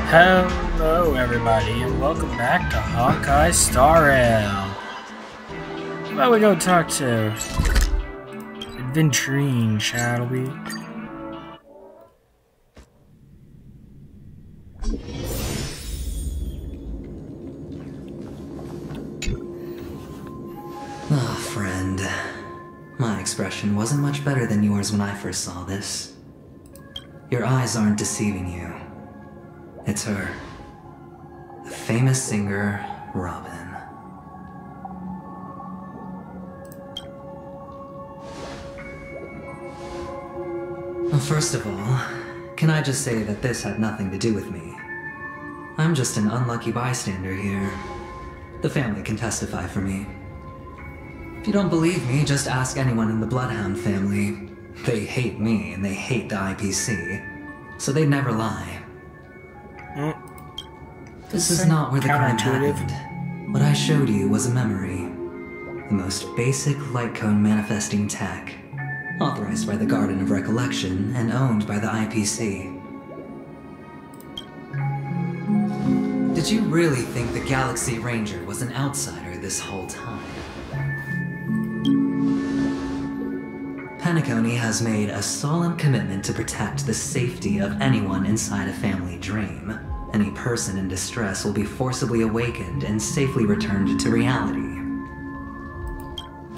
Hello everybody and welcome back to Honkai Star Rail. Well, we go talk to Adventurine, shall we? Ah, friend. My expression wasn't much better than yours when I first saw this. Your eyes aren't deceiving you. It's her. The famous singer, Robin. Well, first of all, can I just say that this had nothing to do with me? I'm just an unlucky bystander here. The family can testify for me. If you don't believe me, just ask anyone in the Bloodhound family. They hate me and they hate the IPC, so they never lie. This is not where the crime happened. What I showed you was a memory. The most basic light cone manifesting tech. Authorized by the Garden of Recollection and owned by the IPC. Did you really think the Galaxy Ranger was an outsider this whole time? Penacony has made a solemn commitment to protect the safety of anyone inside a family dream. Any person in distress will be forcibly awakened and safely returned to reality.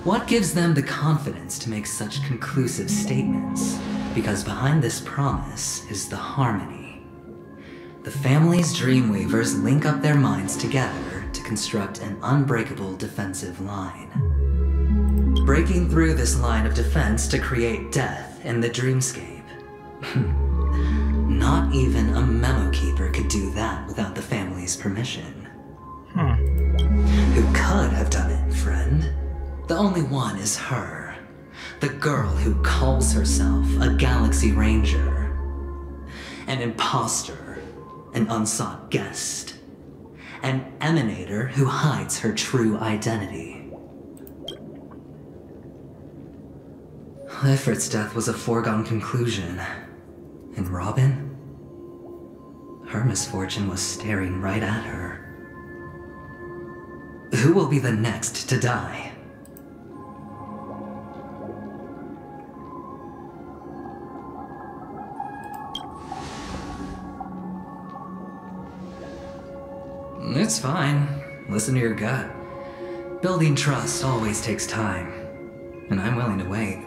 What gives them the confidence to make such conclusive statements? Because behind this promise is the harmony. The family's Dreamweavers link up their minds together to construct an unbreakable defensive line. Breaking through this line of defense to create death in the dreamscape. Not even a memo keeper could do that without the family's permission. Who could have done it, friend? The only one is her. The girl who calls herself a Galaxy Ranger. An imposter. An unsought guest. An emanator who hides her true identity. Ifrit's death was a foregone conclusion. And Robin? Her misfortune was staring right at her. Who will be the next to die? It's fine. Listen to your gut. Building trust always takes time. And I'm willing to wait.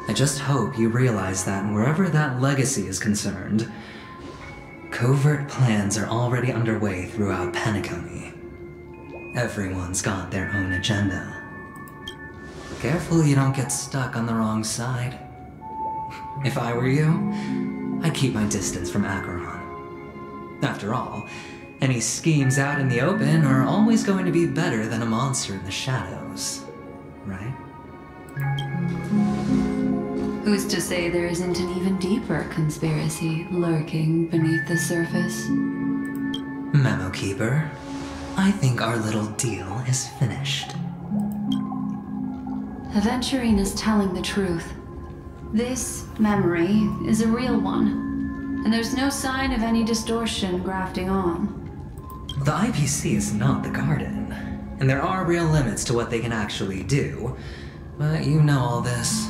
I just hope you realize that wherever that legacy is concerned, covert plans are already underway throughout Penacony. Everyone's got their own agenda. Careful you don't get stuck on the wrong side. If I were you, I'd keep my distance from Acheron. After all, any schemes out in the open are always going to be better than a monster in the shadows, right? Who's to say there isn't an even deeper conspiracy lurking beneath the surface? Memo Keeper, I think our little deal is finished. Adventurine is telling the truth. This memory is a real one, and there's no sign of any distortion grafting on. The IPC is not the Garden, and there are real limits to what they can actually do, but you know all this.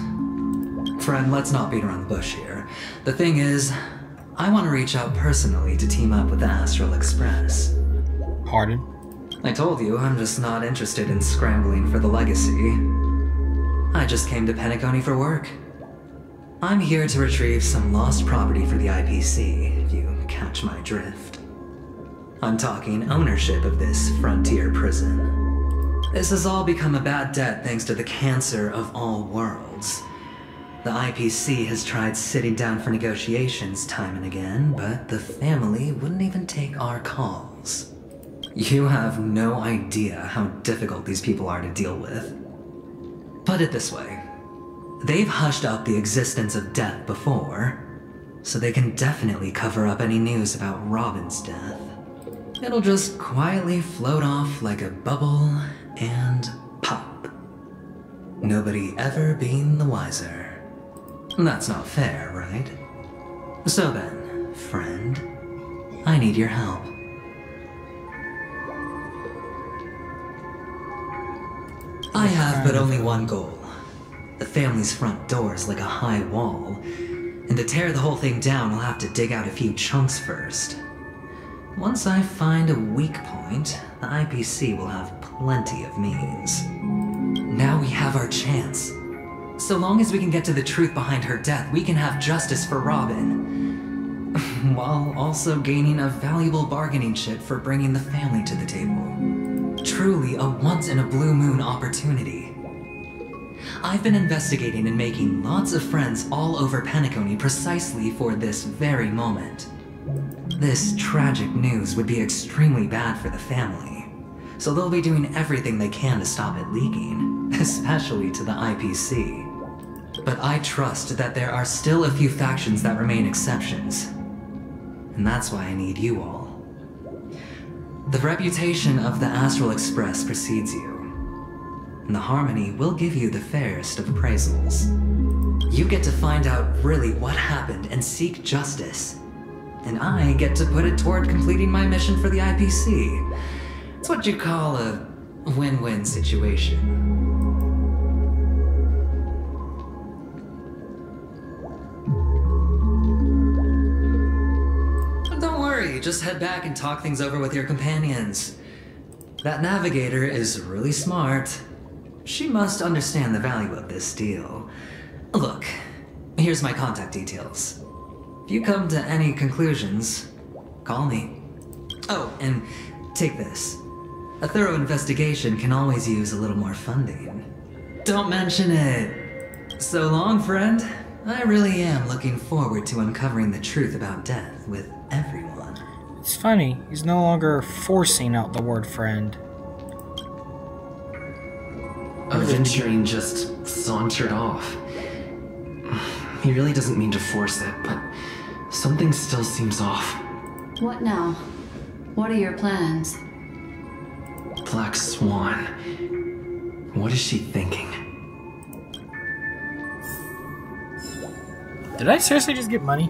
Friend, let's not beat around the bush here. The thing is, I want to reach out personally to team up with the Astral Express. Pardon? I told you I'm just not interested in scrambling for the legacy. I just came to Penacony for work. I'm here to retrieve some lost property for the IPC, if you catch my drift. I'm talking ownership of this frontier prison. This has all become a bad debt thanks to the cancer of all worlds. The IPC has tried sitting down for negotiations time and again, but the family wouldn't even take our calls. You have no idea how difficult these people are to deal with. Put it this way. They've hushed up the existence of death before, so they can definitely cover up any news about Robin's death. It'll just quietly float off like a bubble and pop. Nobody ever being the wiser. That's not fair, right? So then, friend, I need your help. I have but only one goal. The family's front door is like a high wall, and to tear the whole thing down, I'll have to dig out a few chunks first. Once I find a weak point, the IPC will have plenty of means. Now we have our chance. So long as we can get to the truth behind her death, we can have justice for Robin, while also gaining a valuable bargaining chip for bringing the family to the table. Truly a once-in-a-blue-moon opportunity. I've been investigating and making lots of friends all over Penacony precisely for this very moment. This tragic news would be extremely bad for the family, so they'll be doing everything they can to stop it leaking, especially to the IPC. But I trust that there are still a few factions that remain exceptions, and that's why I need you all. The reputation of the Astral Express precedes you, and the Harmony will give you the fairest of appraisals. You get to find out really what happened and seek justice, and I get to put it toward completing my mission for the IPC. It's what you call a win-win situation. Just head back and talk things over with your companions. That navigator is really smart. She must understand the value of this deal. Look, here's my contact details. If you come to any conclusions, call me. Oh, and take this. A thorough investigation can always use a little more funding. Don't mention it. So long, friend. I really am looking forward to uncovering the truth about death with everyone. It's funny, he's no longer forcing out the word friend. Adventurine just sauntered off. He really doesn't mean to force it, but something still seems off. What now? What are your plans? Black Swan. What is she thinking? Did I seriously just get money?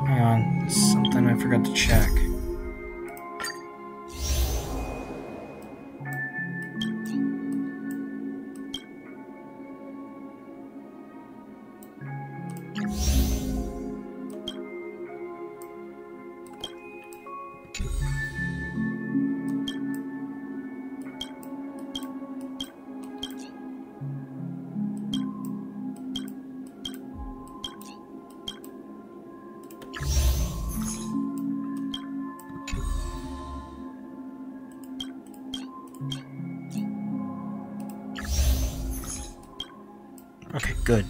Hang on, something I forgot to check. Okay, good.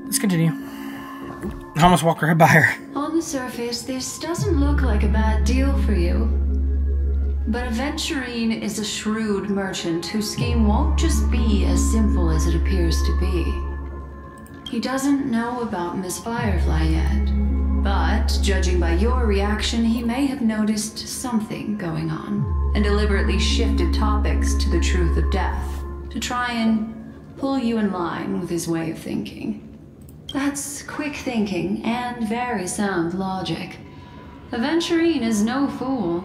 Let's continue. I almost walked right by her. On the surface, this doesn't look like a bad deal for you. But Adventurine is a shrewd merchant whose scheme won't just be as simple as it appears to be. He doesn't know about Miss Firefly yet, but judging by your reaction, he may have noticed something going on and deliberately shifted topics to the truth of death to try and pull you in line with his way of thinking. That's quick thinking and very sound logic. Adventurine is no fool,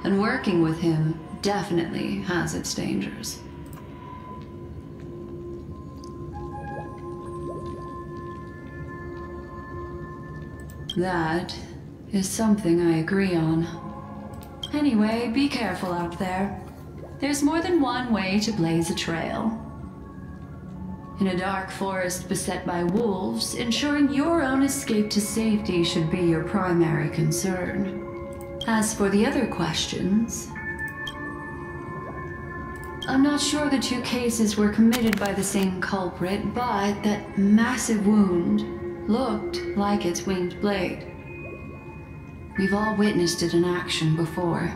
and working with him definitely has its dangers. That is something I agree on. Anyway, be careful out there. There's more than one way to blaze a trail. In a dark forest beset by wolves, ensuring your own escape to safety should be your primary concern. As for the other questions, I'm not sure the two cases were committed by the same culprit, but that massive wound looked like its winged blade. We've all witnessed it in action before.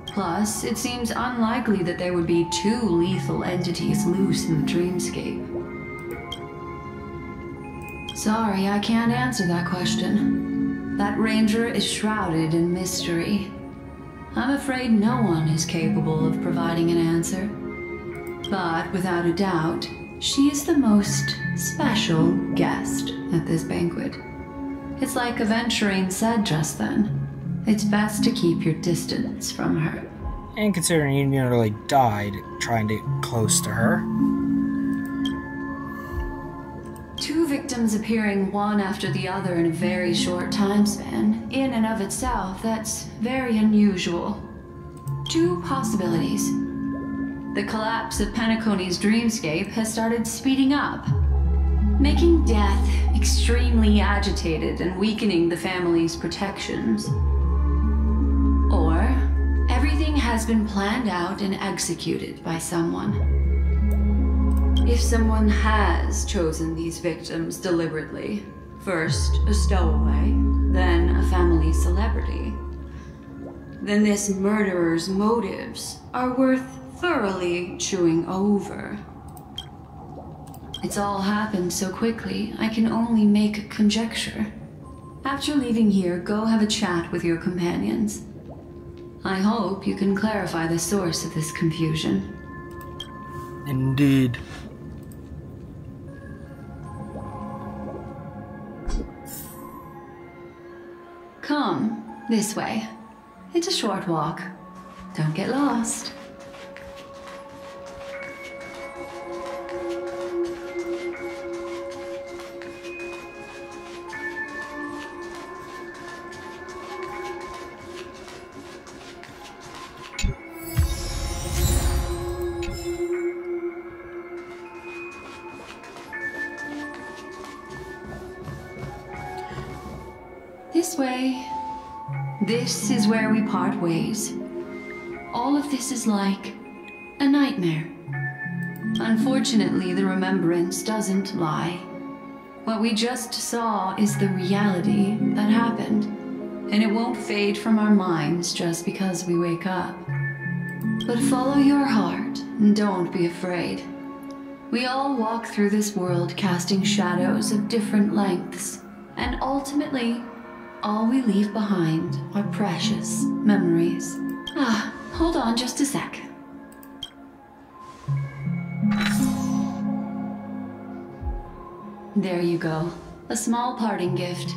Plus, it seems unlikely that there would be two lethal entities loose in the dreamscape. Sorry, I can't answer that question. That ranger is shrouded in mystery. I'm afraid no one is capable of providing an answer. But without a doubt, she is the most special guest at this banquet. It's like Adventurine said just then. It's best to keep your distance from her. And considering you nearly died trying to get close to her. Two victims appearing one after the other in a very short time span, in and of itself, that's very unusual. Two possibilities. The collapse of Penacony's dreamscape has started speeding up, making death extremely agitated and weakening the family's protections. Or everything has been planned out and executed by someone. If someone has chosen these victims deliberately, first a stowaway, then a family celebrity, then this murderer's motives are worth thoroughly chewing over. It's all happened so quickly, I can only make conjecture. After leaving here, go have a chat with your companions. I hope you can clarify the source of this confusion. Indeed. Come, this way. It's a short walk. Don't get lost. This way. This is where we part ways. All of this is like a nightmare. Unfortunately, the remembrance doesn't lie. What we just saw is the reality that happened, and it won't fade from our minds just because we wake up. But follow your heart and don't be afraid. We all walk through this world casting shadows of different lengths, and ultimately, all we leave behind are precious memories. Hold on just a sec. There you go. A small parting gift.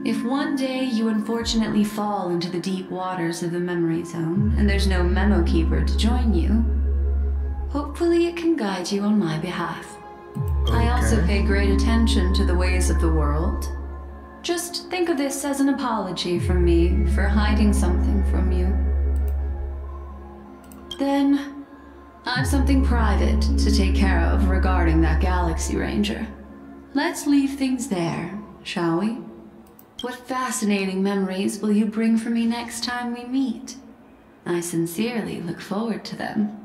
If one day you unfortunately fall into the deep waters of the memory zone, and there's no memo keeper to join you, hopefully it can guide you on my behalf. Okay. I also pay great attention to the ways of the world. Just think of this as an apology from me for hiding something from you. Then, I've something private to take care of regarding that Galaxy Ranger. Let's leave things there, shall we? What fascinating memories will you bring for me next time we meet? I sincerely look forward to them.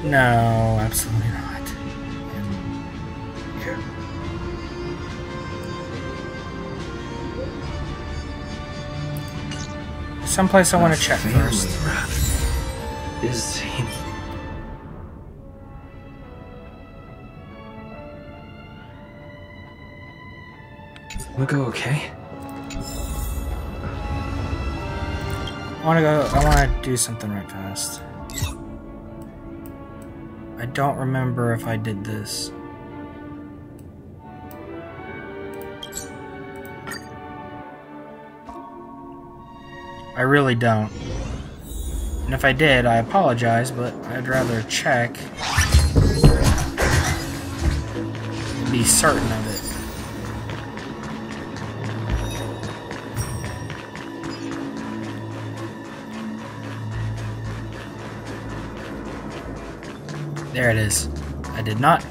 No, absolutely not. Yeah. Someplace I want to check first. Is he... Mako okay? I want to do something right fast. I don't remember if I did this. I really don't. And if I did, I apologize, but I'd rather check and be certain of it. There it is. I did not.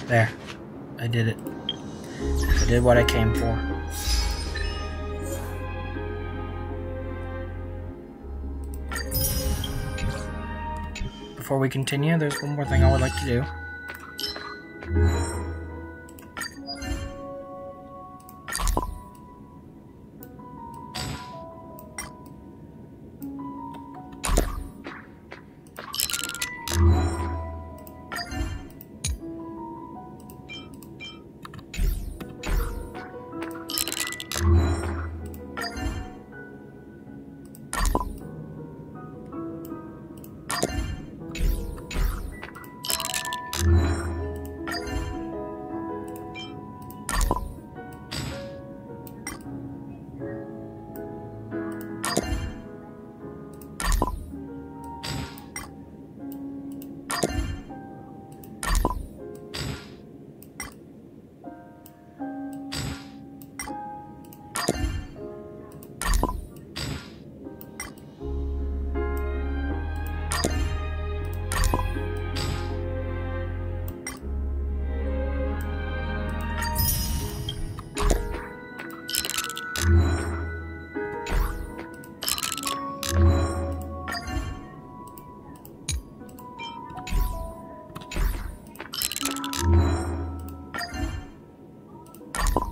There. I did it. I did what I came for. Before we continue, there's one more thing I would like to do.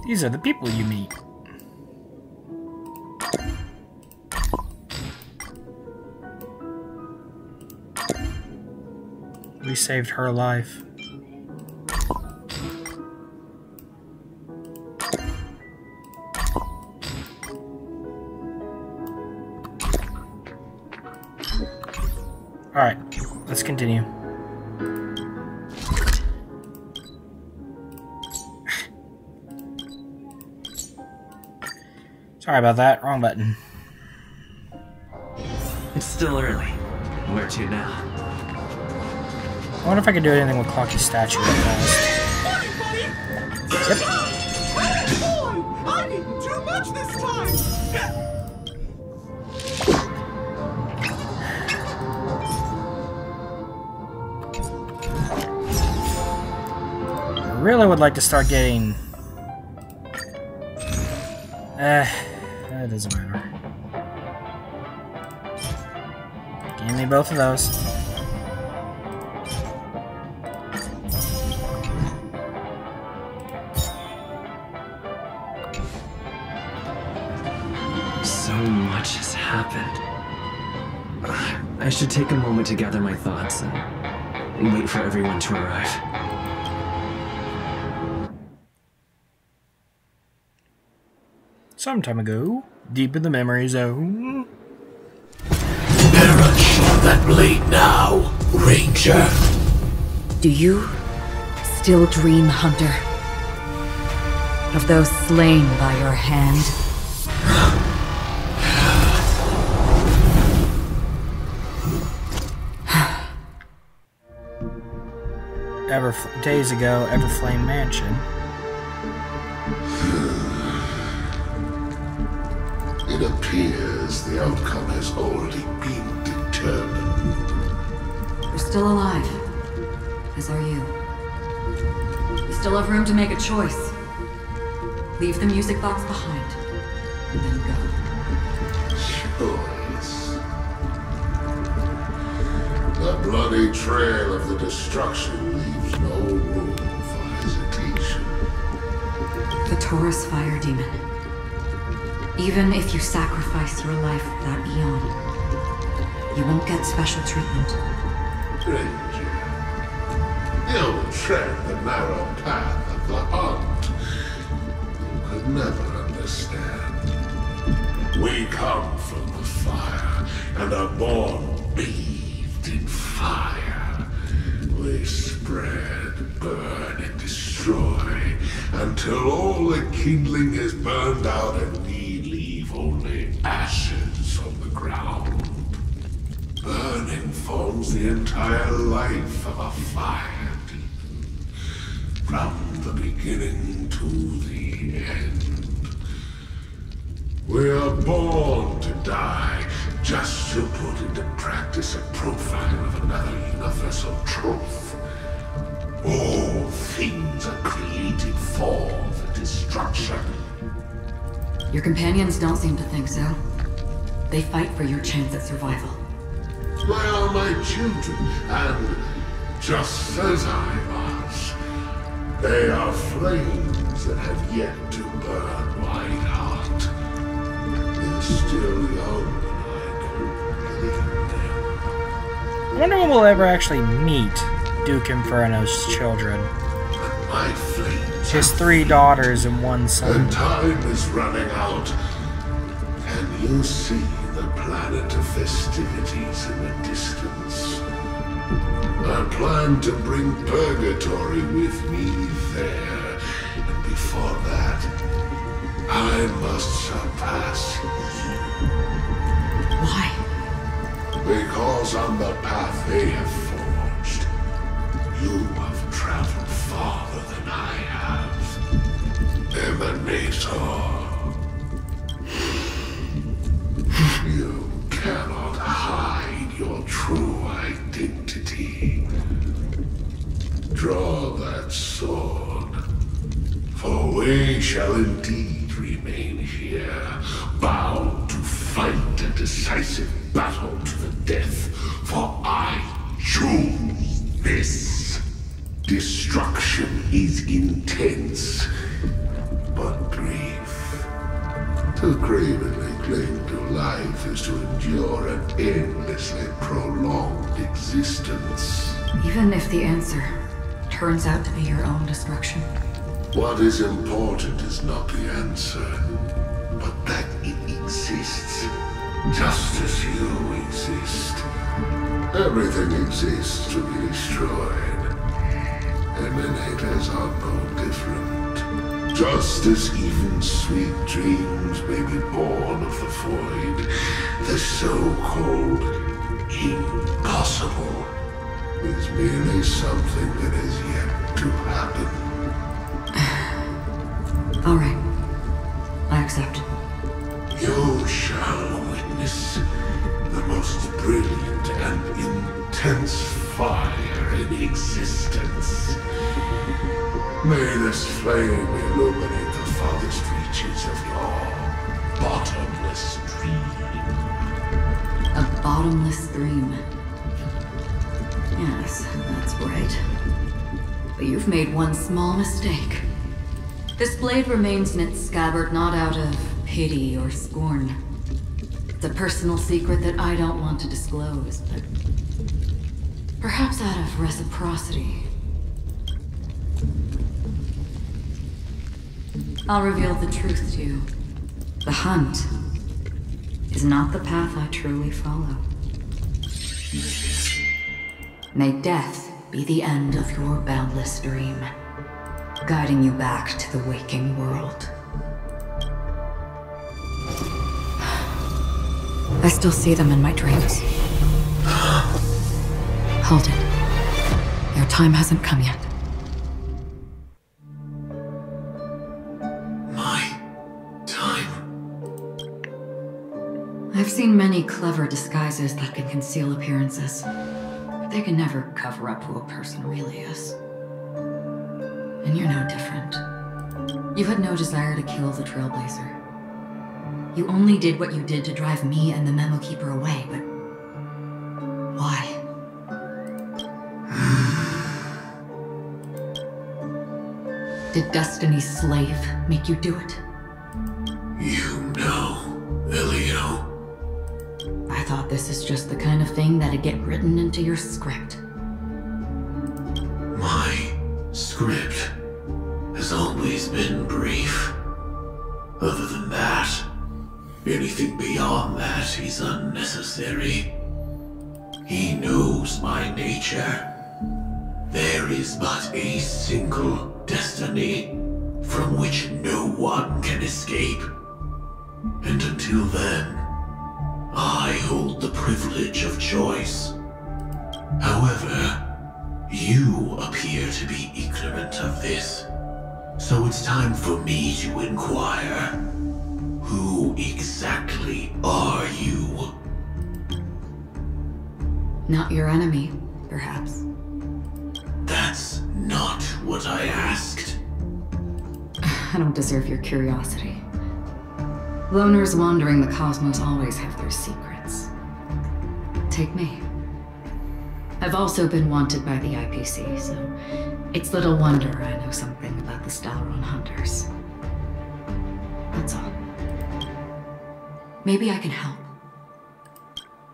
These are the people you meet. We saved her life. Alright, let's continue. Sorry about that, wrong button. It's still early. Where to now? I wonder if I could do anything with Clocky's statue real fast. Yep. Boy, I'm eating too much this time! I really would like to start getting... it doesn't matter. Give me both of those. So much has happened. I should take a moment to gather my thoughts and wait for everyone to arrive. Some time ago, deep in the memory zone. Perish that blade now, Ranger. Do you still dream, Hunter? Of those slain by your hand? Days ago, Everflame Mansion. It appears the outcome has already been determined. You're still alive. As are you. You still have room to make a choice. Leave the music box behind. And then go. Choice. The bloody trail of the destruction leaves no room for hesitation. The Taurus Fire Demon. Even if you sacrifice your life for that eon, you won't get special treatment. Ranger, you'll tread the narrow path of the hunt. You could never understand. We come from the fire and are born bathed in fire. We spread, burn, and destroy until all the kindling is burned out and we leave only ashes on the ground. Burning forms the entire life of a fire demon, from the beginning to the end. We are born to die, just to put into practice a profile of another universal truth. All things are created for the destruction. Your companions don't seem to think so. They fight for your chance at survival. They are my children, and just as I was, they are flames that have yet to burn my heart. They're still young, and I don't blame them. I wonder when we'll ever actually meet Duke Inferno's children. My flames. His 3 daughters and 1 son. The time is running out. Can you see the planet of festivities in the distance? I plan to bring Purgatory with me there, and before that, I must surpass you. Why? Because on the path they have forged, you have traveled farther than I have. Emanator. You cannot hide your true identity. Draw that sword, for we shall indeed remain here, bound to fight a decisive battle to the death, for I choose this. Destruction is intense, but brief. To cravenly cling to life is to endure an endlessly prolonged existence. Even if the answer turns out to be your own destruction. What is important is not the answer, but that it exists, just as you exist. Everything exists to be destroyed. Emanators are no different. Just as even sweet dreams may be born of the void, the so-called impossible is merely something that has yet to happen. All right. I accept. You shall witness the most brilliant and intense fire in existence. May this flame illuminate the farthest reaches of your bottomless dream. A bottomless dream. Yes, that's right. But you've made one small mistake. This blade remains in its scabbard not out of pity or scorn. It's a personal secret that I don't want to disclose, but perhaps out of reciprocity. I'll reveal the truth to you. The hunt is not the path I truly follow. May death be the end of your boundless dream, guiding you back to the waking world. I still see them in my dreams. Hold it. Your time hasn't come yet. My time? I've seen many clever disguises that can conceal appearances, but they can never cover up who a person really is. And you're no different. You had no desire to kill the Trailblazer. You only did what you did to drive me and the Memo Keeper away, but why? Did Destiny's slave make you do it? You know, Elio. I thought this is just the kind of thing that'd get written into your script. My script has always been brief. Other than that, anything beyond that is unnecessary. He knows my nature. There is but a single destiny from which no one can escape. And until then, I hold the privilege of choice. However, you appear to be ignorant of this. So it's time for me to inquire. Who exactly are you? Not your enemy, perhaps. That's not not what I asked? I don't deserve your curiosity. Loners wandering the cosmos always have their secrets. Take me. I've also been wanted by the IPC, so it's little wonder I know something about the Stalron hunters. That's all. Maybe I can help.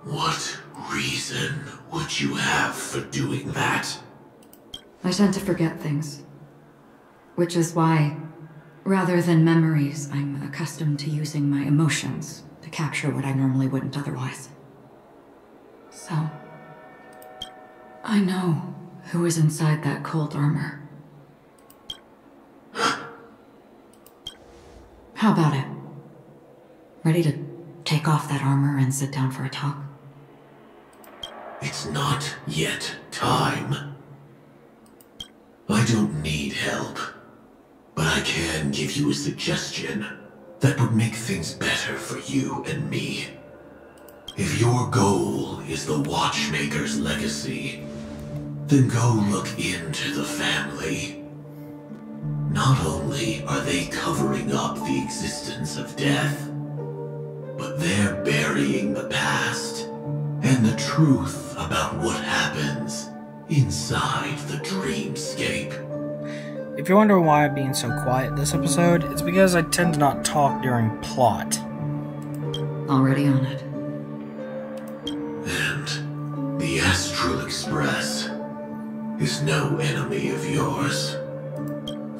What reason would you have for doing that? I tend to forget things. Which is why, rather than memories, I'm accustomed to using my emotions to capture what I normally wouldn't otherwise. So, I know who is inside that cold armor. How about it? Ready to take off that armor and sit down for a talk? It's not yet time. I don't need help, but I can give you a suggestion that would make things better for you and me. If your goal is the Watchmaker's legacy, then go look into the family. Not only are they covering up the existence of death, but they're burying the past and the truth about what happens inside the dreamscape. If you're wondering why I'm being so quiet this episode, it's because I tend to not talk during plot. Already on it. And the Astral Express is no enemy of yours.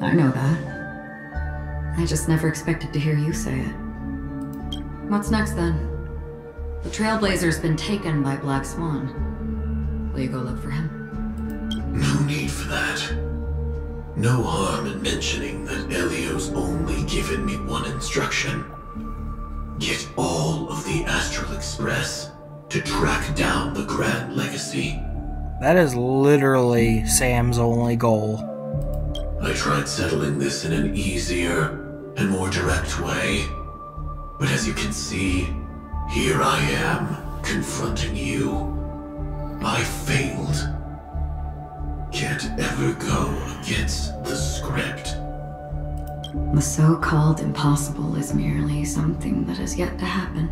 I know that. I just never expected to hear you say it. What's next then? The Trailblazer's been taken by Black Swan. Will you go look for him? No need for that. No harm in mentioning that Elio's only given me one instruction. Get all of the Astral Express to track down the Grand Legacy. That is literally Sam's only goal. I tried settling this in an easier and more direct way, but as you can see, here I am, confronting you. I failed. Can't ever go against the script. The so-called impossible is merely something that has yet to happen.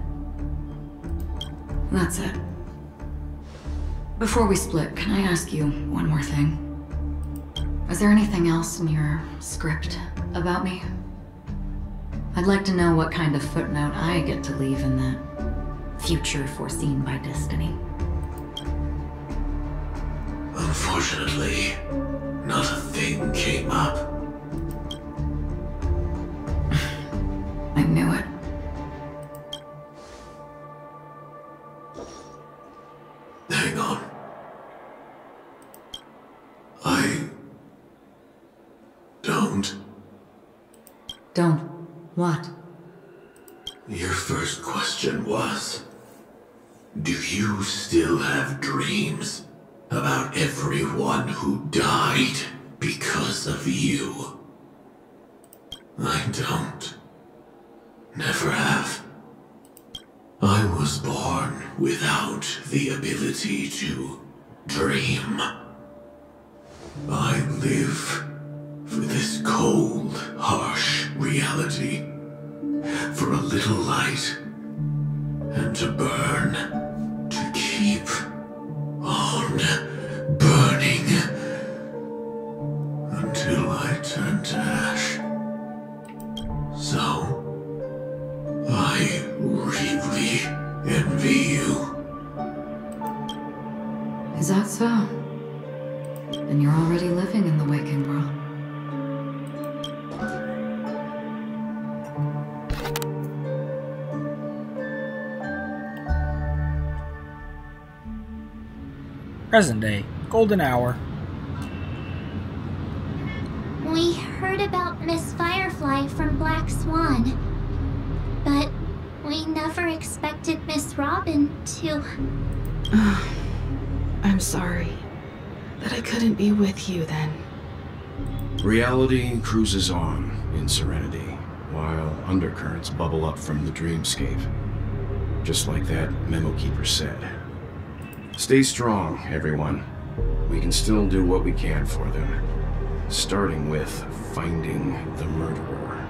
That's it. Before we split, can I ask you one more thing? Is there anything else in your script about me? I'd like to know what kind of footnote I get to leave in that future foreseen by destiny. Unfortunately, not a thing came up. I knew it. Hang on. I don't. Don't. What? Your first question was, do you still have dreams about everyone who died because of you? I don't. Never have. I was born without the ability to dream. I live for this cold, harsh reality, for a little light, and to burn, to keep on burning, until I turn to ash. So, I really envy you. Is that so? Then you're already living in the waking world. Present day, golden hour. We heard about Miss Firefly from Black Swan, but we never expected Miss Robin to... I'm sorry that I couldn't be with you then. Reality cruises on in serenity, while undercurrents bubble up from the dreamscape. Just like that memo keeper said. Stay strong, everyone. We can still do what we can for them. starting with finding the murderer.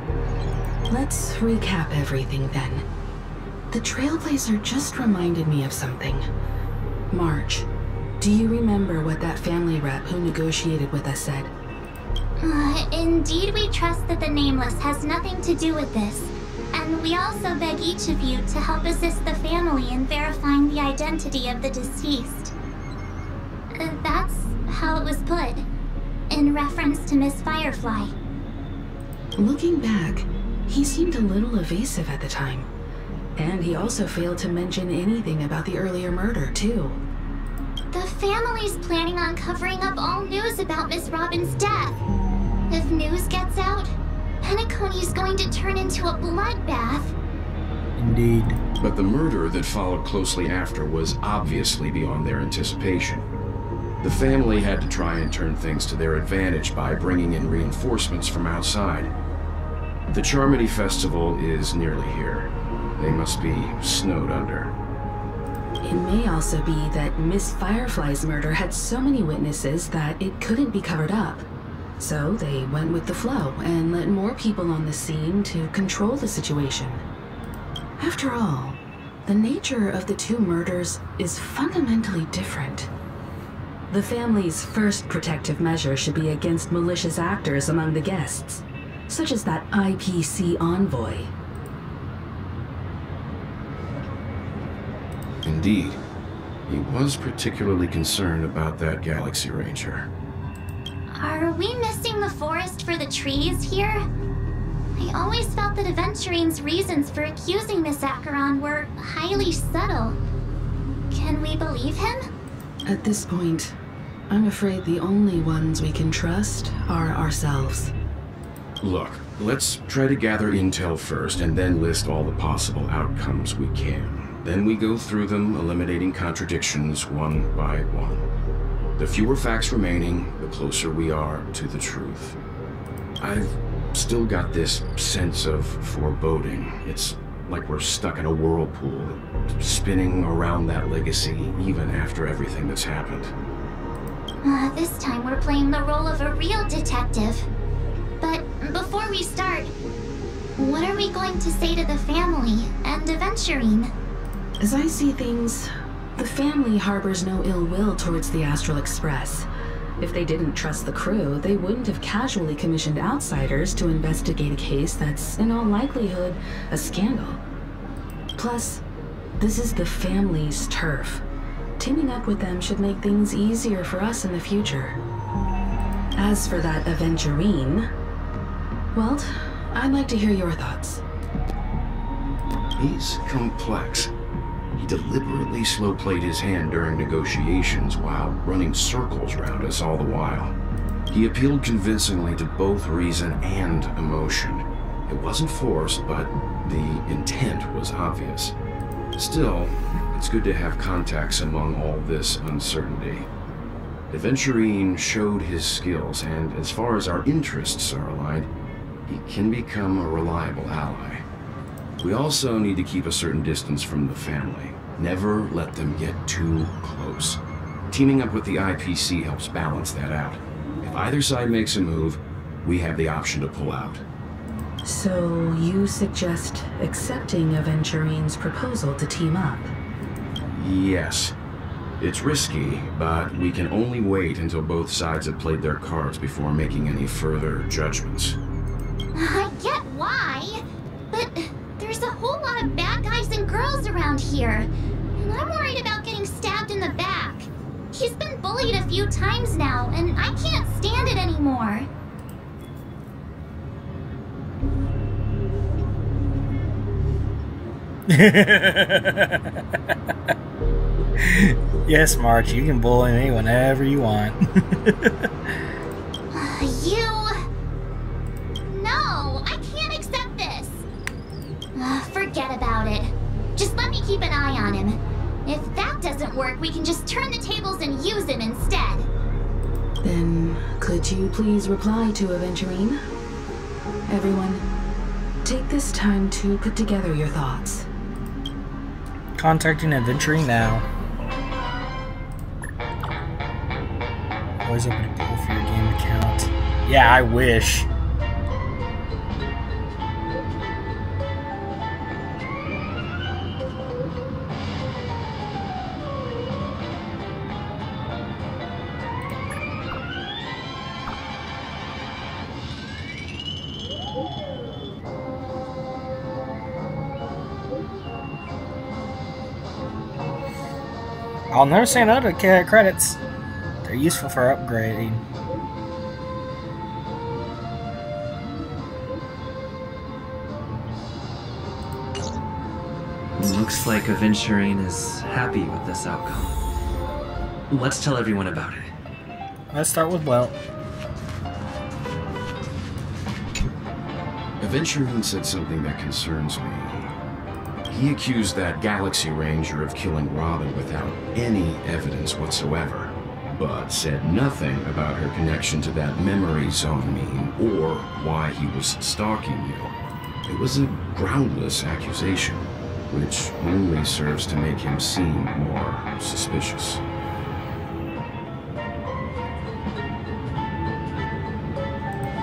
Let's recap everything then. The Trailblazer just reminded me of something. Marge, do you remember what that family rep who negotiated with us said? Indeed, we trust that the Nameless has nothing to do with this. And we also beg each of you to help assist the family in verifying the identity of the deceased. That's how it was put, in reference to Miss Firefly. Looking back, he seemed a little evasive at the time. And he also failed to mention anything about the earlier murder, too. The family's planning on covering up all news about Miss Robin's death. If news gets out, Penacony's going to turn into a bloodbath. Indeed. But the murder that followed closely after was obviously beyond their anticipation. The family had to try and turn things to their advantage by bringing in reinforcements from outside. The Charmony Festival is nearly here. They must be snowed under. It may also be that Miss Firefly's murder had so many witnesses that it couldn't be covered up. So they went with the flow and let more people on the scene to control the situation. After all, the nature of the two murders is fundamentally different. The family's first protective measure should be against malicious actors among the guests, such as that IPC envoy. Indeed. He was particularly concerned about that Galaxy Ranger. Are we missing the forest for the trees here? I always felt that Adventurine's reasons for accusing Miss Acheron were highly subtle. Can we believe him? At this point, I'm afraid the only ones we can trust are ourselves. Look, let's try to gather intel first and then list all the possible outcomes we can. Then we go through them, eliminating contradictions one by one. The fewer facts remaining, the closer we are to the truth. I've still got this sense of foreboding. It's like we're stuck in a whirlpool, spinning around that legacy even after everything that's happened. This time we're playing the role of a real detective. But before we start, what are we going to say to the family and Adventurine? As I see things, the family harbors no ill will towards the Astral Express. If they didn't trust the crew, they wouldn't have casually commissioned outsiders to investigate a case that's, in all likelihood, a scandal. Plus, this is the family's turf. Teaming up with them should make things easier for us in the future. As for that Adventurine, well, I'd like to hear your thoughts. He's complex. He deliberately slow-played his hand during negotiations while running circles around us all the while. He appealed convincingly to both reason and emotion. It wasn't forced, but the intent was obvious. Still, it's good to have contacts among all this uncertainty. Adventurine showed his skills, and as far as our interests are aligned, he can become a reliable ally. We also need to keep a certain distance from the family. Never let them get too close. Teaming up with the IPC helps balance that out. If either side makes a move, we have the option to pull out. So you suggest accepting Adventurine's proposal to team up? Yes. It's risky, but we can only wait until both sides have played their cards before making any further judgments. I get why, but there's a whole lot of bad guys and girls around here, and I'm worried about getting stabbed in the back. He's been bullied a few times now, and I can't stand it anymore. Yes, March, you can bully me whenever you want. No, I can't accept this. Forget about it. Just let me keep an eye on him. If that doesn't work, we can just turn the tables and use him instead. Then, could you please reply to Adventurine? Everyone, take this time to put together your thoughts. Contacting Adventurine now. Always open to pull for your game account. Yeah, I wish. I'll never say no to credits. They're useful for upgrading. Looks like Adventurine is happy with this outcome. Let's tell everyone about it. Let's start with Welt. Adventurine said something that concerns me. He accused that Galaxy Ranger of killing Robin without any evidence whatsoever, but said nothing about her connection to that memory zone meme or why he was stalking you. It was a groundless accusation, which only serves to make him seem more suspicious.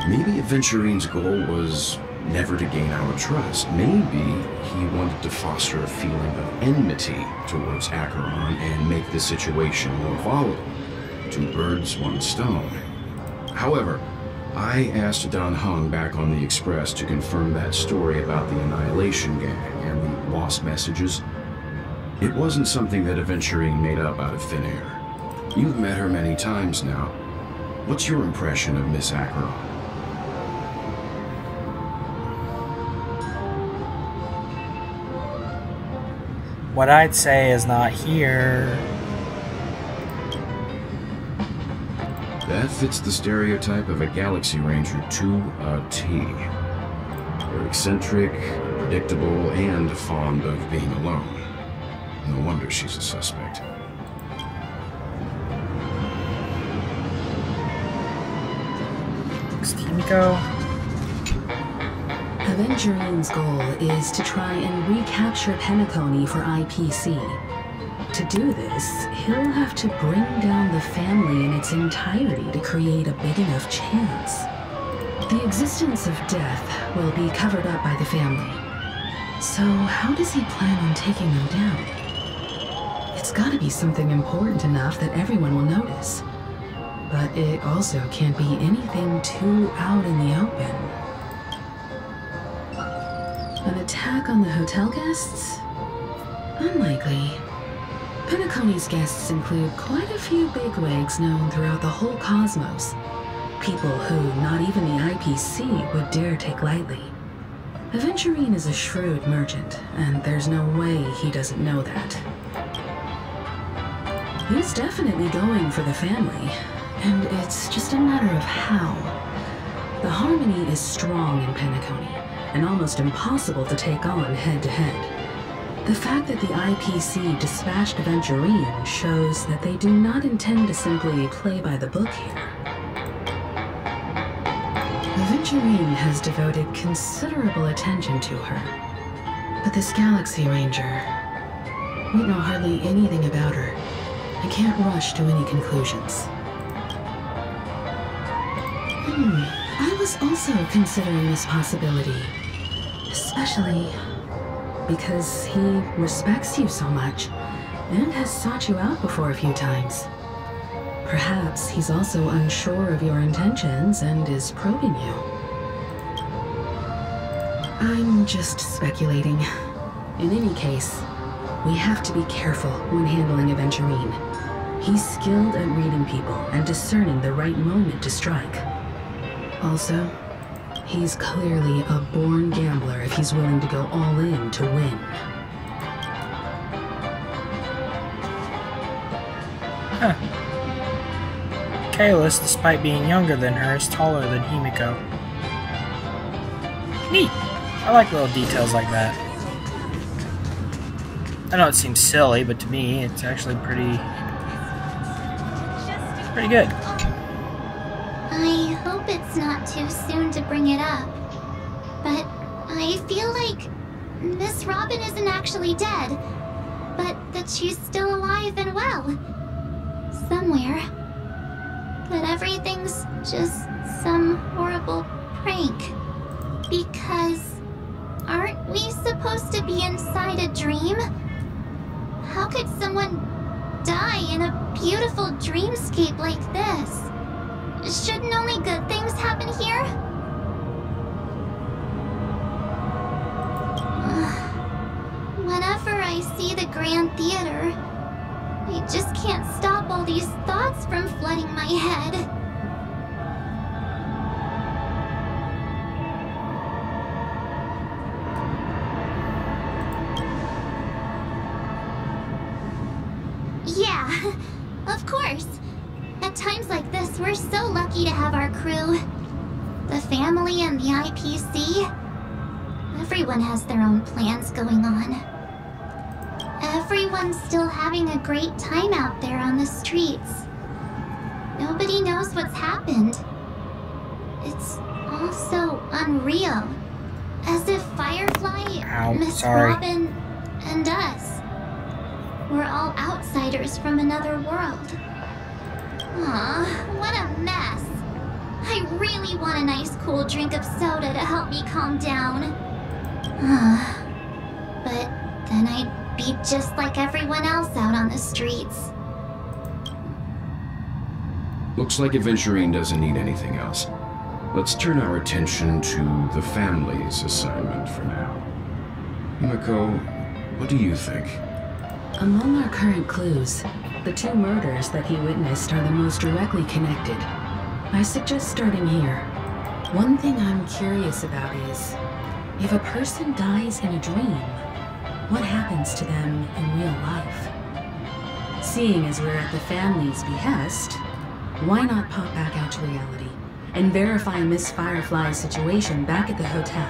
Maybe Adventurine's goal was never to gain our trust. Maybe he wanted to foster a feeling of enmity towards Acheron and make the situation more volatile. Two birds, one stone. However, I asked Don Hung back on the Express to confirm that story about the Annihilation Gang and the lost messages. It wasn't something that Adventurine made up out of thin air. You've met her many times now. What's your impression of Miss Acheron? What I'd say is not here. That fits the stereotype of a Galaxy Ranger to a T. They're eccentric, predictable, and fond of being alone. No wonder she's a suspect. Kimiko? Adventurine's goal is to try and recapture Penacony for IPC. To do this, he'll have to bring down the family in its entirety to create a big enough chance. The existence of death will be covered up by the family. So how does he plan on taking them down? It's gotta be something important enough that everyone will notice. But it also can't be anything too out in the open. An attack on the hotel guests? Unlikely. Penacony's guests include quite a few bigwigs known throughout the whole cosmos. People who not even the IPC would dare take lightly. Adventurine is a shrewd merchant, and there's no way he doesn't know that. He's definitely going for the family, and it's just a matter of how. The harmony is strong in Penacony, and almost impossible to take on head-to-head. The fact that the IPC dispatched Adventurine shows that they do not intend to simply play by the book here. Adventurine has devoted considerable attention to her. But this Galaxy Ranger, we know hardly anything about her. I can't rush to any conclusions. I was also considering this possibility. Especially because he respects you so much and has sought you out before a few times. Perhaps he's also unsure of your intentions and is probing you. I'm just speculating. In any case, we have to be careful when handling Adventurine. He's skilled at reading people and discerning the right moment to strike. Also, he's clearly a born gambler if he's willing to go all in to win. Huh. Kalis, despite being younger than her, is taller than Himiko. Neat! I like little details like that. I know it seems silly, but to me, it's actually pretty good. I hope it's not too soon to bring it up, but I feel like Miss Robin isn't actually dead, but that she's still alive and well. Somewhere. that everything's just some horrible prank. Because aren't we supposed to be inside a dream? How could someone die in a beautiful dreamscape like this? Shouldn't only good things happen here? Whenever I see the Grand Theater, I just can't stop all these thoughts from flooding my head. Yeah, of course. At times like this, we're so lucky to have our crew. The family and the IPC. Everyone has their own plans going on. Everyone's still having a great time out there on the streets. Nobody knows what's happened. It's all so unreal. As if Firefly, Miss Robin, and us were all outsiders from another world. Aw, what a mess. I really want a nice cool drink of soda to help me calm down. But then I'd be just like everyone else out on the streets. Looks like Adventurine doesn't need anything else. Let's turn our attention to the family's assignment for now. Himiko, what do you think? Among our current clues, the two murders that he witnessed are the most directly connected. I suggest starting here. One thing I'm curious about is, if a person dies in a dream, what happens to them in real life? Seeing as we're at the family's behest, why not pop back out to reality and verify Miss Firefly's situation back at the hotel?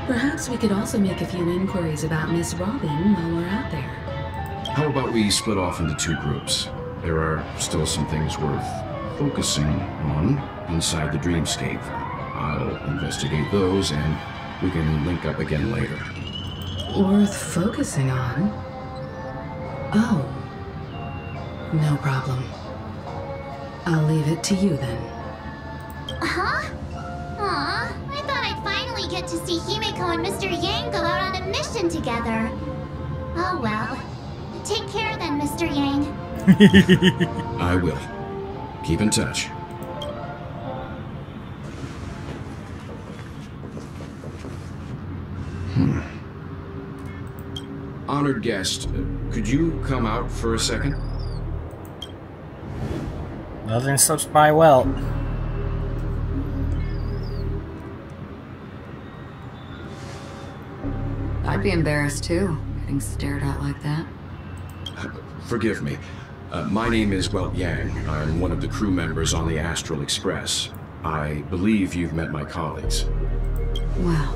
Perhaps we could also make a few inquiries about Miss Robin while we're out there. How about we split off into two groups? There are still some things worth focusing on inside the dreamscape. I'll investigate those and we can link up again later. Worth focusing on? Oh. No problem. I'll leave it to you then. Huh? Aw, I thought I'd finally get to see Himiko and Mr. Yang go out on a mission together. Oh well. Take care then, Mr. Yang. I will. Keep in touch. Honored guest, could you come out for a second? Nothing slips by well. I'd be embarrassed too, getting stared at like that. Forgive me. My name is Yang. I'm one of the crew members on the Astral Express. I believe you've met my colleagues. Well.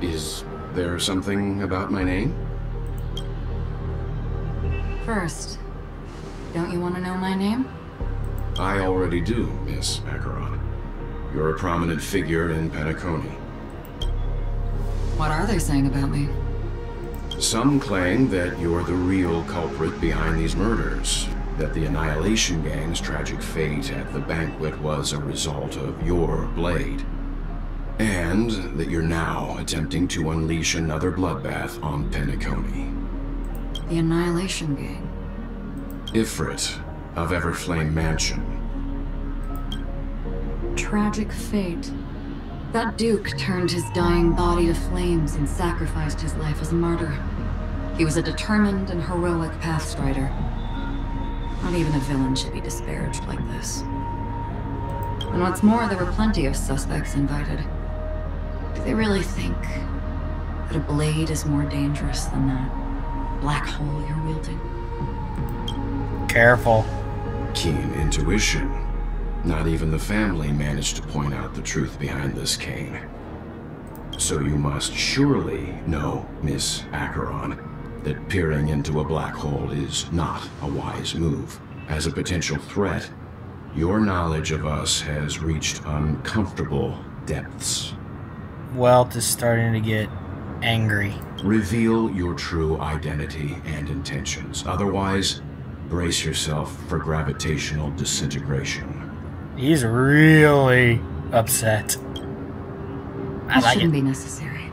Is there something about my name? First, don't you want to know my name? I already do, Miss Acheron. You're a prominent figure in Penacony. What are they saying about me? Some claim that you're the real culprit behind these murders, that the Annihilation Gang's tragic fate at the banquet was a result of your blade, and that you're now attempting to unleash another bloodbath on Penacony. The Annihilation Gang? Ifrit of Everflame Mansion. Tragic fate. That Duke turned his dying body to flames and sacrificed his life as a martyr. He was a determined and heroic pathstrider. Not even a villain should be disparaged like this. And what's more, there were plenty of suspects invited. Do they really think that a blade is more dangerous than that black hole you're wielding? Careful. Keen intuition. Not even the family managed to point out the truth behind this cane. So you must surely know, Miss Acheron, that peering into a black hole is not a wise move. As a potential threat, your knowledge of us has reached uncomfortable depths. Welt is starting to get angry. Reveal your true identity and intentions. Otherwise, Brace yourself for gravitational disintegration. He's really upset. I It like shouldn't it. be necessary.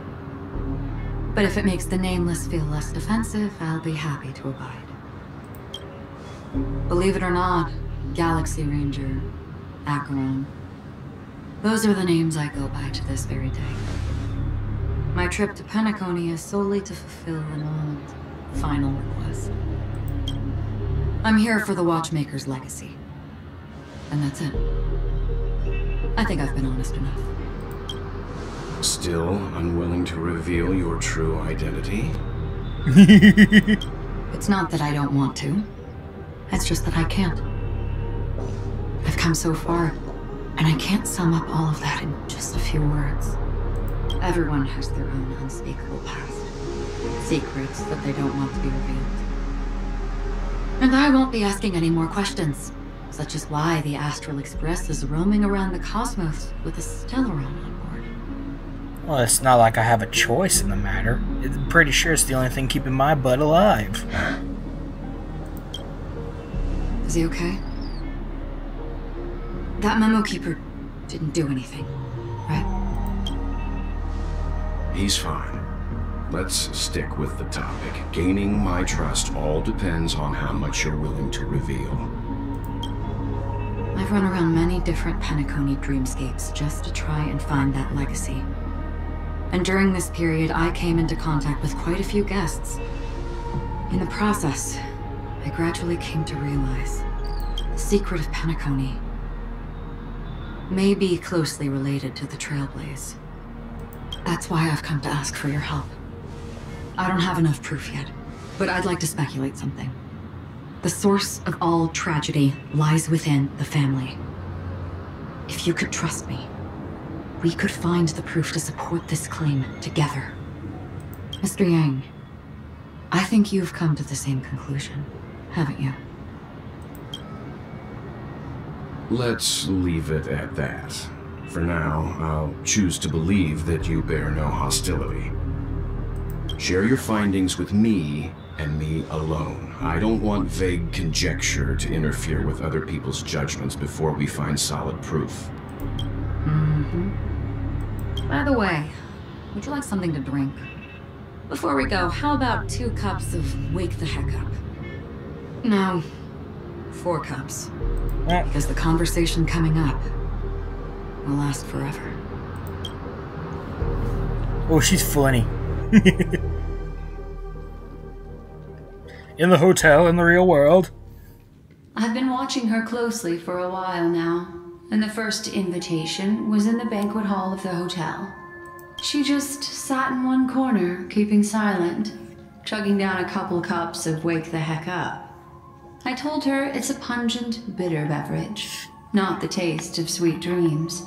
But if it makes the Nameless feel less defensive, I'll be happy to abide. Believe it or not, Galaxy Ranger, Acheron. Those are the names I go by to this very day. My trip to Penacony is solely to fulfill an old, final request. I'm here for the Watchmaker's legacy. And that's it. I think I've been honest enough. Still unwilling to reveal your true identity? It's not that I don't want to. It's just that I can't. I've come so far, and I can't sum up all of that in just a few words. Everyone has their own unspeakable past. Secrets that they don't want to be revealed. And I won't be asking any more questions, such as why the Astral Express is roaming around the cosmos with a Stellaron on board. Well, it's not like I have a choice in the matter. I'm pretty sure it's the only thing keeping my butt alive. Is he okay? That memo keeper didn't do anything, right? He's fine. Let's stick with the topic. Gaining my trust all depends on how much you're willing to reveal. I've run around many different Penacony dreamscapes just to try and find that legacy. And during this period, I came into contact with quite a few guests. In the process, I gradually came to realize the secret of Penacony may be closely related to the Trailblaze. That's why I've come to ask for your help. I don't have enough proof yet, but I'd like to speculate something. The source of all tragedy lies within the family. If you could trust me, we could find the proof to support this claim together. Mr. Yang, I think you've come to the same conclusion, haven't you? Let's leave it at that. For now, I'll choose to believe that you bear no hostility. Share your findings with me and me alone. I don't want vague conjecture to interfere with other people's judgments before we find solid proof. By the way, would you like something to drink? Before we go, how about 2 cups of Wake the Heck Up? No, 4 cups. Because the conversation coming up will last forever. Oh, she's funny. In the hotel, in the real world. I've been watching her closely for a while now, and the first invitation was in the banquet hall of the hotel. She just sat in one corner, keeping silent, chugging down a couple cups of Wake the Heck Up. I told her it's a pungent, bitter beverage, not the taste of sweet dreams.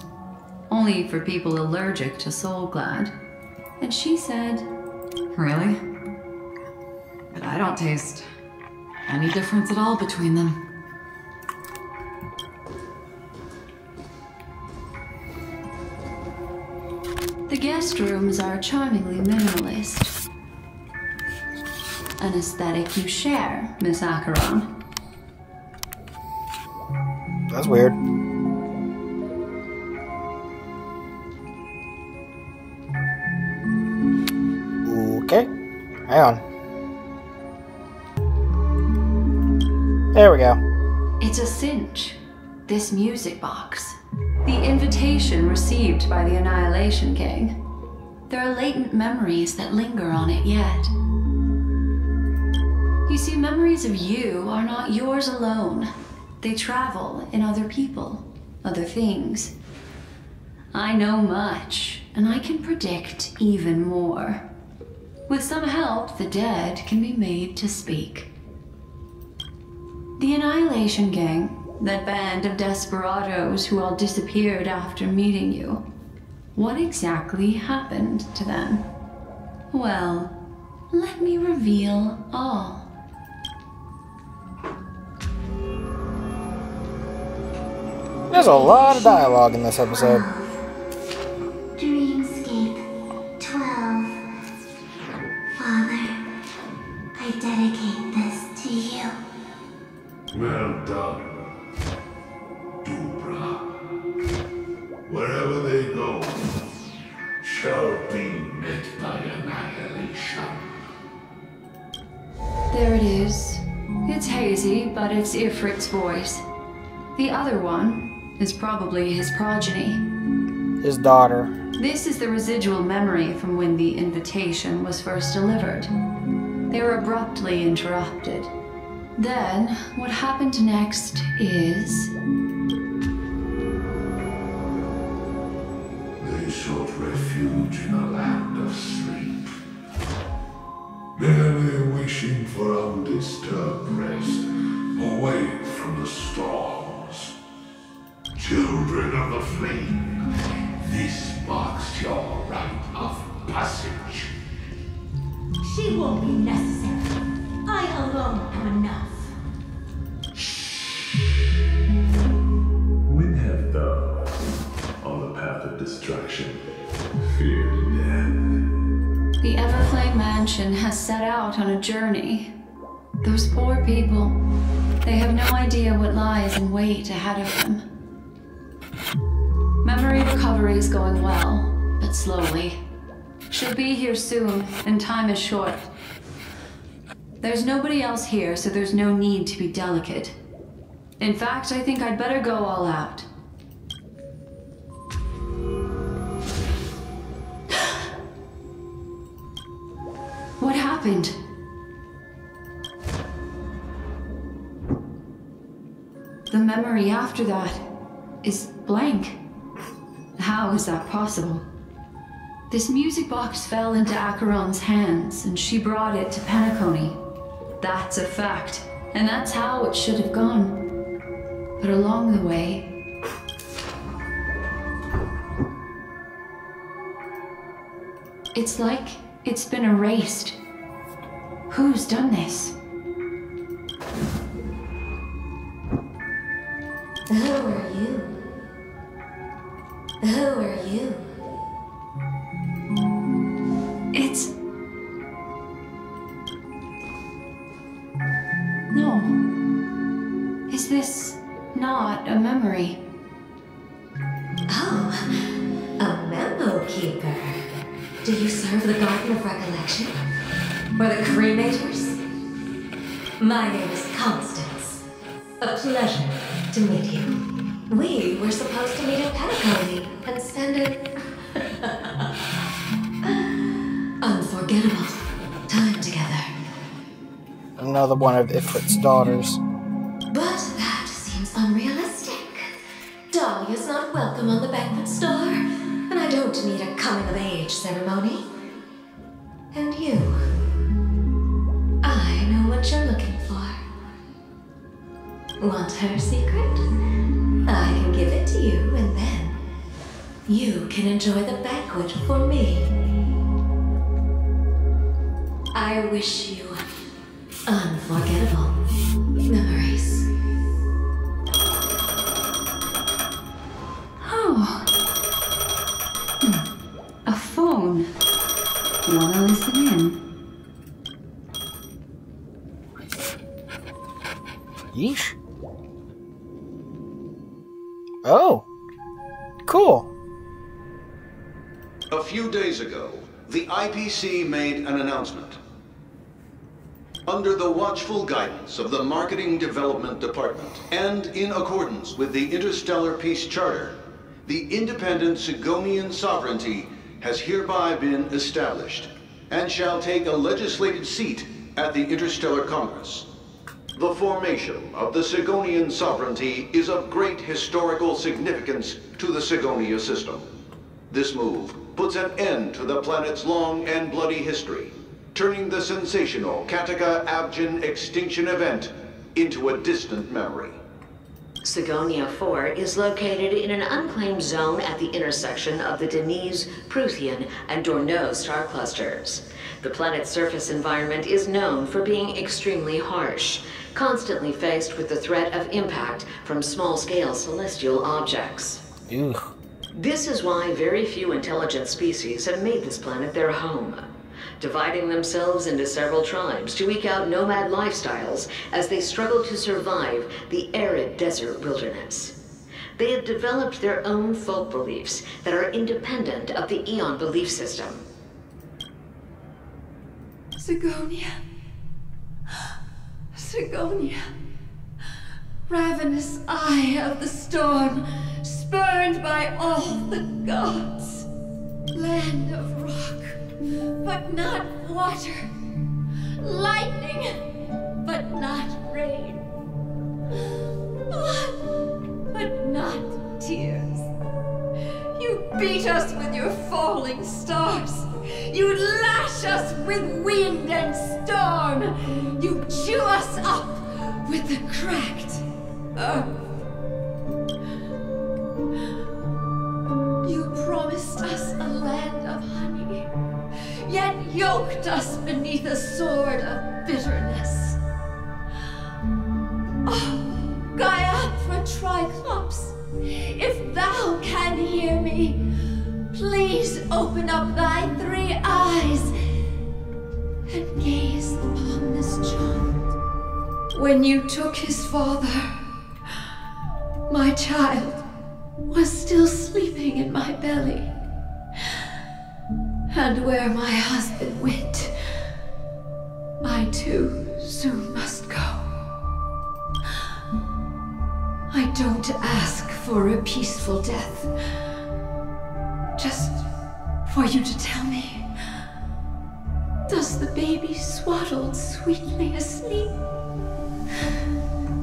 Only for people allergic to Soul Glad. And she said, Really? But I don't taste any difference at all between them. the guest rooms are charmingly minimalist. An aesthetic you share, Miss Acheron. That's weird. Okay. Hang on. There we go. It's a cinch. This music box. The invitation received by the Annihilation King. There are latent memories that linger on it yet. You see, memories of you are not yours alone. They travel in other people, other things. I know much, and I can predict even more. With some help, the dead can be made to speak. The Annihilation Gang, that band of desperados who all disappeared after meeting you. What exactly happened to them? Well, let me reveal all. There's a lot of dialogue in this episode. Dreamscape 12. Father, I dedicate this to you. but it's Ifrit's voice. The other one is probably his progeny. His daughter. This is the residual memory from when the invitation was first delivered. They were abruptly interrupted. Then, what happened next is... They sought refuge in a land of sleep, merely wishing for undisturbed rest away from the storms. Children of the flame, this marks your rite of passage. She won't be necessary. I alone am enough. When have thou, on the path of destruction, feared death? The Everflame Mansion has set out on a journey. Those poor people, they have no idea what lies in wait ahead of them. Memory recovery is going well, but slowly. She'll be here soon, and time is short. There's nobody else here, so there's no need to be delicate. In fact, I think I'd better go all out. What happened? The memory after that is blank. How is that possible? This music box fell into Acheron's hands, and she brought it to Penacony. That's a fact, and that's how it should have gone. But along the way... it's like it's been erased. Who's done this? Who are you? Who are you? It's... no. Is this not a memory? Oh, a memo keeper. Do you serve the Garden of Recollection? Or the Cremators? My name is Constance. A pleasure to meet you. We were supposed to meet at Penacony and spend an unforgettable time together. Another one of Ifrit's daughters. But that seems unrealistic. Dahlia's not welcome on the banquet star, and I don't need a coming-of-age ceremony. And you, I know what you're looking for. Want her secret? I can give it to you, and then you can enjoy the banquet for me. I wish you unforgettable memories. Oh. A phone. Wanna listen in? Yeesh. Oh. Cool. A few days ago, the IPC made an announcement. Under the watchful guidance of the Marketing Development Department, and in accordance with the Interstellar Peace Charter, the independent Sigonian sovereignty has hereby been established, and shall take a legislative seat at the Interstellar Congress. The formation of the Sigonian sovereignty is of great historical significance to the Sigonia system. This move puts an end to the planet's long and bloody history, turning the sensational Kataka-Abjin extinction event into a distant memory. Sigonia 4 is located in an unclaimed zone at the intersection of the Denise, Prothean, and Dorneau star clusters. The planet's surface environment is known for being extremely harsh, constantly faced with the threat of impact from small-scale celestial objects. Ew. This is why very few intelligent species have made this planet their home, dividing themselves into several tribes to eke out nomad lifestyles as they struggle to survive the arid desert wilderness. They have developed their own folk beliefs that are independent of the Eon belief system. Sigonia. Sigonia. Ravenous eye of the storm, spurned by all the gods. Land of rock, but not water. Lightning, but not rain. Blood, but not tears. You beat us with your falling stars. You lash us with wind and storm. You chew us up with the cracked earth. You promised us a land of honey, yet yoked us beneath a sword of bitterness. Oh, Gaiathra Triclops, if thou can hear me, please open up thy 3 eyes and gaze upon this child. When you took his father, my child was still sleeping in my belly. And where my husband went, I too soon must go. I don't ask for a peaceful death. Just for you to tell me, does the baby swaddled sweetly asleep?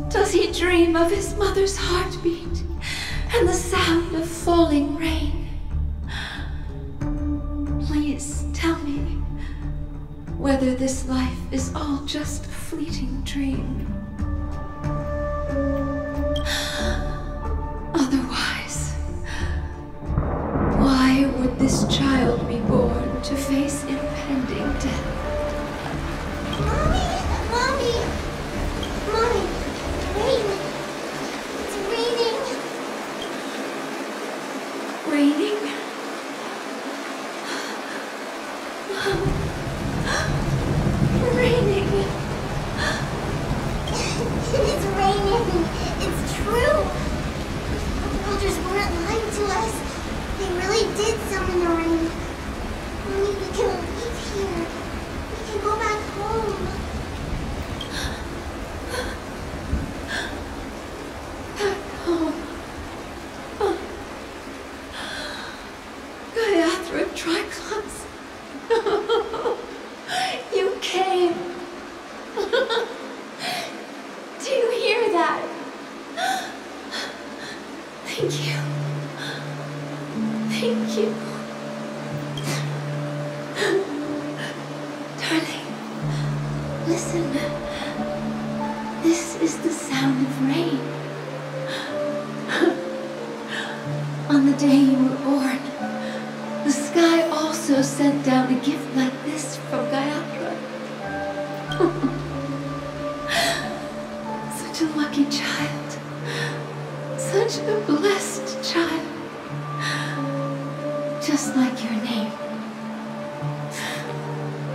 Does he dream of his mother's heartbeat and the sound of falling rain? Please tell me whether this life is all just a fleeting dream. Otherwise, why would this child be born to face impending death? Mommy! Rain! It's raining! Raining? Raining! It's raining! It's true! The elders weren't lying to us. They really did summon the rain. Mommy, we can leave here. We can go back home. Gaiathra Triclops. You came. Do you hear that? Thank you. Thank you. Darling, listen. This is the sound of rain. On the day you were born, the sky also sent down a gift like this from Gaiathra. Such a lucky child. Such a blessed child. Just like your name.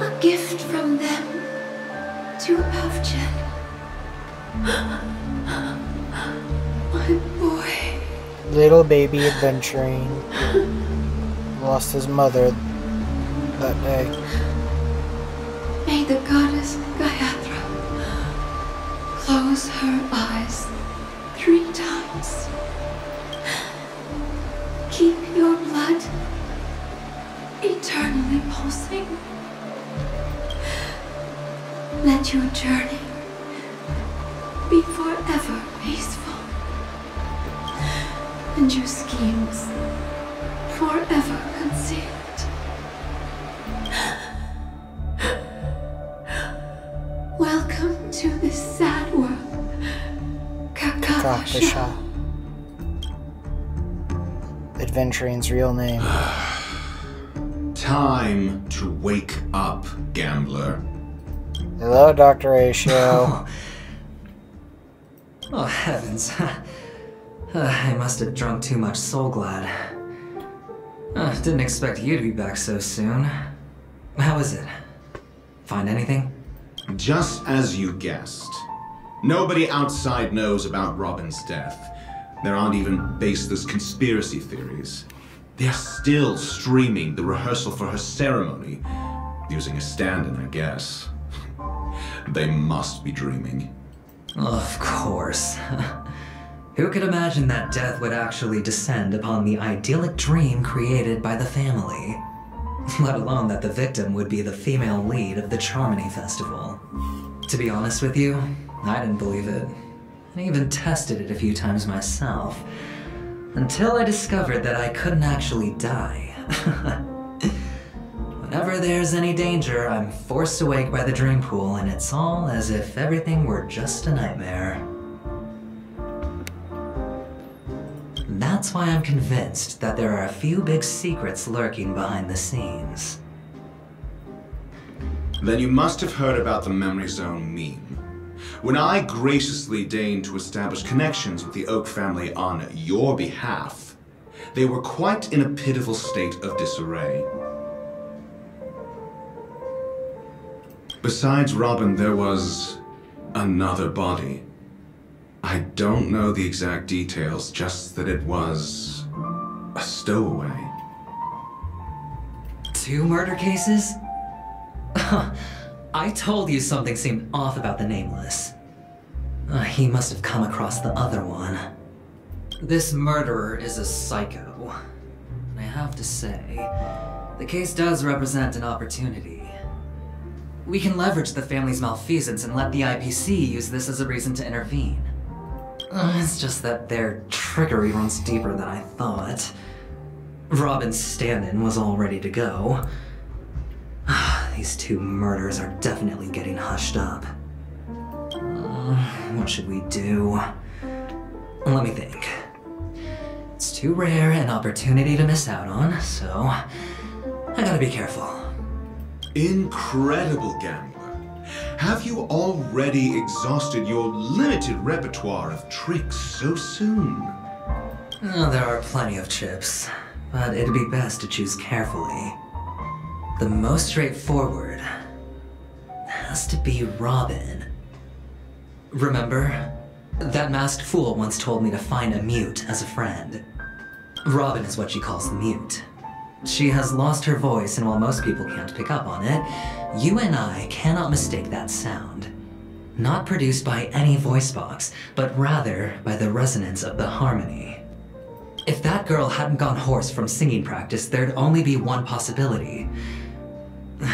A gift from them to Avjen. My boy. Little baby Adventurine lost his mother that day. May the goddess Gaiathra close her eyes 3 times. Keep your blood eternally pulsing. Let your journey be forever peaceful, and your schemes forever concealed. Welcome to this sad world, Kakasha. Adventurine's real name. Time to wake up, gambler. Hello, Dr. Ratio. Oh, heavens. I must have drunk too much Soul Glad. Didn't expect you to be back so soon. How is it? Find anything? Just as you guessed. Nobody outside knows about Robin's death. There aren't even baseless conspiracy theories. They're still streaming the rehearsal for her ceremony, using a stand-in, I guess. They must be dreaming. Of course. Who could imagine that death would actually descend upon the idyllic dream created by the family? Let alone that the victim would be the female lead of the Charmony Festival. To be honest with you, I didn't believe it. I even tested it a few times myself, until I discovered that I couldn't actually die. Whenever there's any danger, I'm forced awake by the dream pool, and it's all as if everything were just a nightmare. That's why I'm convinced that there are a few big secrets lurking behind the scenes. Then you must have heard about the Memory Zone meme. When I graciously deigned to establish connections with the Oak family on your behalf, they were quite in a pitiful state of disarray. Besides Robin, there was another body. I don't know the exact details, just that it was a stowaway. 2 murder cases? I told you something seemed off about the Nameless. He must have come across the other one. This murderer is a psycho. I have to say, the case does represent an opportunity. We can leverage the family's malfeasance and let the IPC use this as a reason to intervene. It's just that their trickery runs deeper than I thought. Robin's stand-in was all ready to go. These 2 murders are definitely getting hushed up. What should we do? Let me think. It's too rare an opportunity to miss out on, so I gotta be careful. Incredible gambler. Have you already exhausted your limited repertoire of tricks so soon? There are plenty of chips, but it'd be best to choose carefully. The most straightforward has to be Robin. Remember? That masked fool once told me to find a mute as a friend. Robin is what she calls the mute. She has lost her voice, and while most people can't pick up on it, you and I cannot mistake that sound. Not produced by any voice box, but rather by the resonance of the harmony. If that girl hadn't gone hoarse from singing practice, there'd only be one possibility.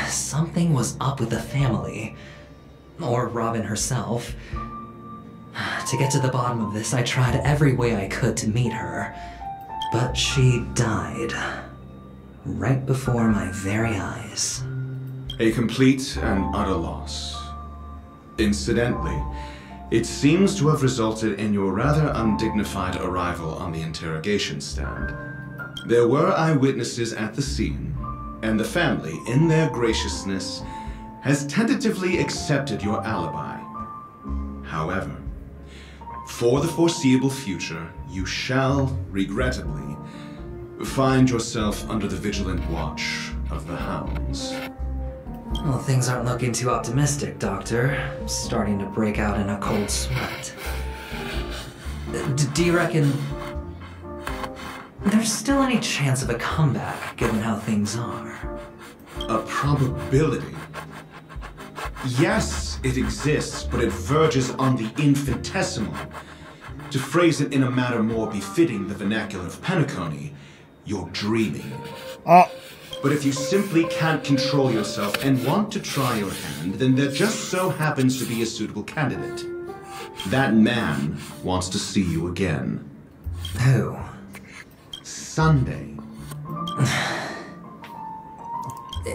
Something was up with the family. Or Robin herself. To get to the bottom of this, I tried every way I could to meet her. But she died. Right before my very eyes. A complete and utter loss. Incidentally, it seems to have resulted in your rather undignified arrival on the interrogation stand. There were eyewitnesses at the scene, and the family, in their graciousness, has tentatively accepted your alibi. However, for the foreseeable future, you shall, regrettably, find yourself under the vigilant watch of the hounds. Well, things aren't looking too optimistic, Doctor. I'm starting to break out in a cold sweat. Do you reckon there's still any chance of a comeback, given how things are? A probability? Yes, it exists, but it verges on the infinitesimal. To phrase it in a manner more befitting the vernacular of Penacony, you're dreaming. But if you simply can't control yourself and want to try your hand, then there just so happens to be a suitable candidate. That man wants to see you again. Who? Sunday.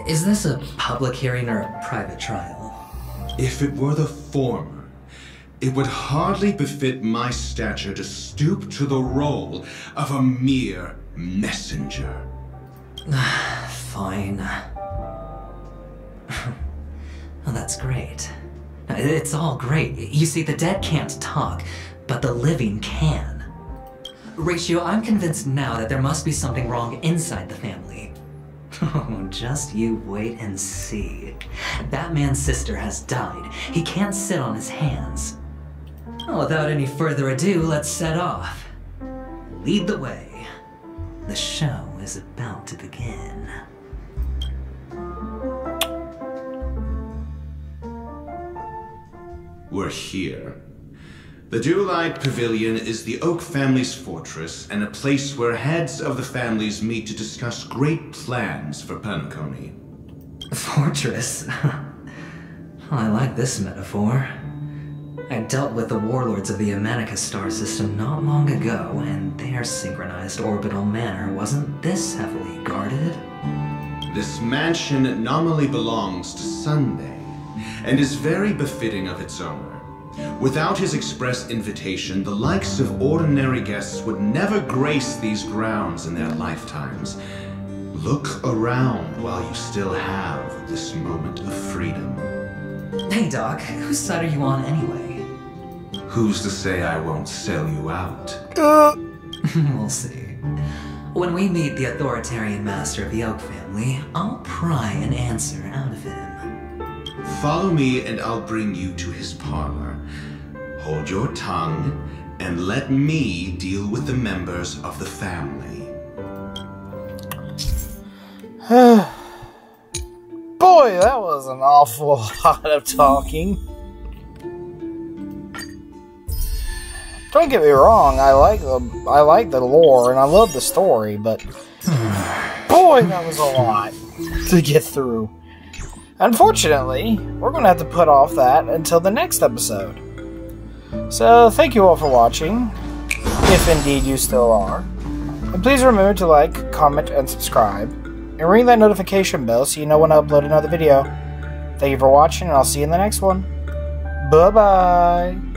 Is this a public hearing or a private trial? If it were the former, it would hardly befit my stature to stoop to the role of a mere messenger. Fine. Well, that's great. It's all great. You see, the dead can't talk, but the living can. Ratio, I'm convinced now that there must be something wrong inside the family. Oh, just you wait and see. That man's sister has died. He can't sit on his hands. Well, without any further ado, let's set off. Lead the way. The show is about to begin. We're here. The Dualite Pavilion is the Oak family's fortress and a place where heads of the families meet to discuss great plans for Penacony. Fortress? I like this metaphor. I dealt with the warlords of the Amanica star system not long ago, and their synchronized orbital manor wasn't this heavily guarded. This mansion nominally belongs to Sunday, and is very befitting of its owner. Without his express invitation, the likes of ordinary guests would never grace these grounds in their lifetimes. Look around while you still have this moment of freedom. Hey Doc, whose side are you on anyway? Who's to say I won't sell you out? We'll see. When we meet the authoritarian master of the Oak family, I'll pry an answer out of him. Follow me and I'll bring you to his parlor. Hold your tongue and let me deal with the members of the family. Boy, that was an awful lot of talking. Don't get me wrong, I like the lore and I love the story, but boy, that was a lot to get through. Unfortunately, we're going to have to put off that until the next episode. So, thank you all for watching, if indeed you still are. And please remember to like, comment, and subscribe. And ring that notification bell so you know when I upload another video. Thank you for watching, and I'll see you in the next one. Bye-bye!